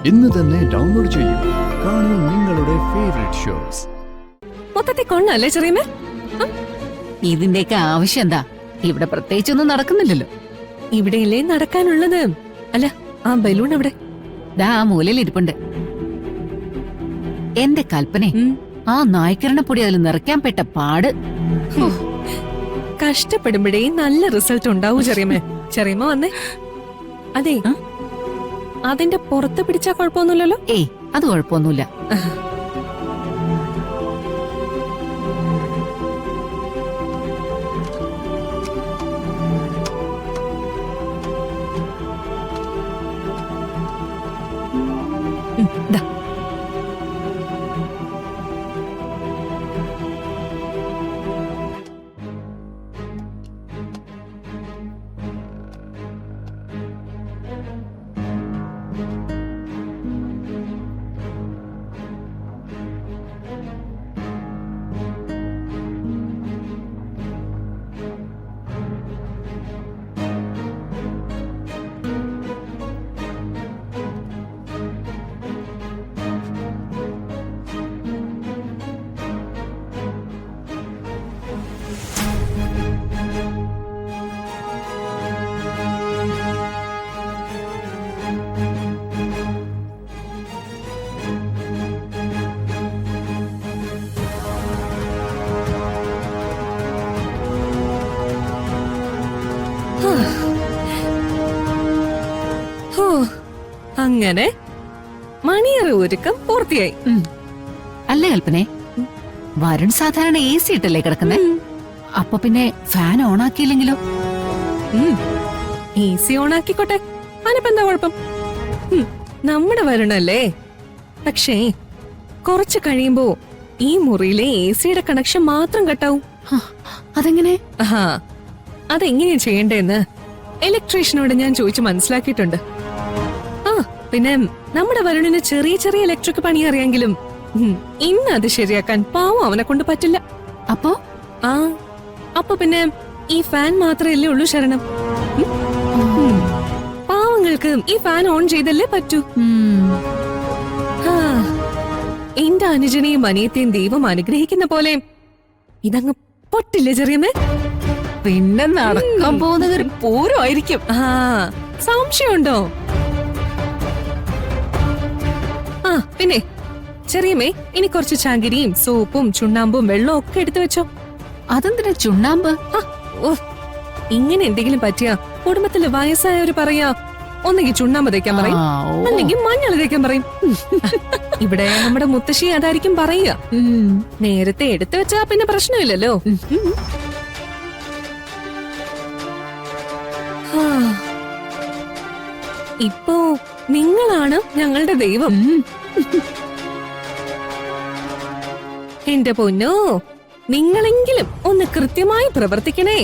ഇന്ന് തന്നെ ഡൗൺലോഡ് ചെയ്യൂ. കാണൂ നിങ്ങളുടെ ഫേവറേറ്റ് ഷോസ്. മൊത്തത്തിൽ കൊള്ളാല്ലേ ചെറിയമ്മേ? ഇതിന്റെയൊക്കെ ആവശ്യം എന്താ? ഇവിടെ പ്രത്യേകിച്ചൊന്നും നടക്കുന്നില്ലല്ലോ. ഇവിടെയല്ലേ നടക്കാനുള്ളത്? അല്ല, ആ ബലൂൺ അവിടെ ദാ ആ മൂലയിൽ ഇരിപ്പുണ്ട്. എന്റെ കൽപ്പനെ, ആ നായ്ക്കരണപ്പൊടി അതിൽ നിറയ്ക്കാൻ പെട്ട പാട്. കഷ്ടപ്പെടുമ്പോഴേ നല്ല റിസൾട്ട് ഉണ്ടാവൂ ചെറിയമ്മേ. ചെറിയമ്മ വന്നേ. അതെ, അതിന്റെ പുറത്ത് പിടിച്ചാ കുഴപ്പമൊന്നുമില്ലല്ലോ? ഏയ്, അത് കുഴപ്പമൊന്നുമില്ല. ദാ. അങ്ങനെ മണിയറ ഒരുക്കം പൂർത്തിയായി. അല്ല കൽപ്പനെ, വരുൺ സാധാരണ AC ഇട്ടല്ലേ കിടക്കുന്നേ? അപ്പൊ പിന്നെ ഫാൻ ഓണാക്കിയില്ലെങ്കിലോ? AC ഓണാക്കിക്കോട്ടെ, അതിനിപ്പോ എന്താ കുഴപ്പം? നമ്മുടെ വരുണല്ലേ. പക്ഷേ കുറച്ച് കഴിയുമ്പോ ഈ മുറിയിലെ AC-യുടെ കണക്ഷൻ മാത്രം കട്ടാവും. അതെങ്ങനെ? അതെങ്ങനെയാ ചെയ്യണ്ടേന്ന് ഇലക്ട്രീഷ്യനോട് ഞാൻ ചോദിച്ചു മനസ്സിലാക്കിയിട്ടുണ്ട്. പിന്നെ നമ്മുടെ വരുണിന് ചെറിയ ചെറിയ ഇലക്ട്രിക് പണി അറിയാമെങ്കിലും ഇന്ന് അത് ശരിയാക്കാൻ പാവം അവനെ കൊണ്ട് പറ്റില്ല. അപ്പൊ പിന്നെ ഈ ഫാൻ മാത്രമല്ലേ ഉള്ളൂ ശരണം. പാവങ്ങൾക്ക് ഈ ഫാൻ ഓൺ ചെയ്തല്ലേ പറ്റൂ. എന്റെ അനുജനെയും അനിയത്തെയും ദൈവം അനുഗ്രഹിക്കുന്ന പോലെ ഇതങ്ങ് പൊട്ടില്ലേ ചെറിയമ്മേ? പിന്നെ നടക്കാൻ പോകുന്നത് ഒരു പൂരമായിരിക്കും. സംശയമുണ്ടോ? പിന്നെ ചെറിയമ്മേ, ഇനി കുറച്ച് ചകിരിയും സോപ്പും ചുണ്ണാമ്പും വെള്ളവും ഒക്കെ എടുത്തു വെച്ചോ. അതെന്തിനാ ചുണ്ണാമ്പ്? ഇങ്ങനെ എന്തെങ്കിലും പറ്റിയാ കുടുംബത്തില് വയസ്സായവര് പറയാ, ഒന്നെങ്കിൽ ചുണ്ണാമ്പ് തേക്കാൻ പറയും, അല്ലെങ്കിൽ മഞ്ഞൾ തേക്കാൻ പറയും. ഇവിടെ നമ്മുടെ മുത്തശ്ശി അതായിരിക്കും പറയുക. നേരത്തെ എടുത്തു വെച്ചാ പിന്നെ പ്രശ്നമില്ലല്ലോ. ഇപ്പോ നിങ്ങളാണ് ഞങ്ങളുടെ ദൈവം. എന്റെ പൊന്നോ, നിങ്ങളെങ്കിലും ഒന്ന് കൃത്യമായി പ്രവർത്തിക്കണേ.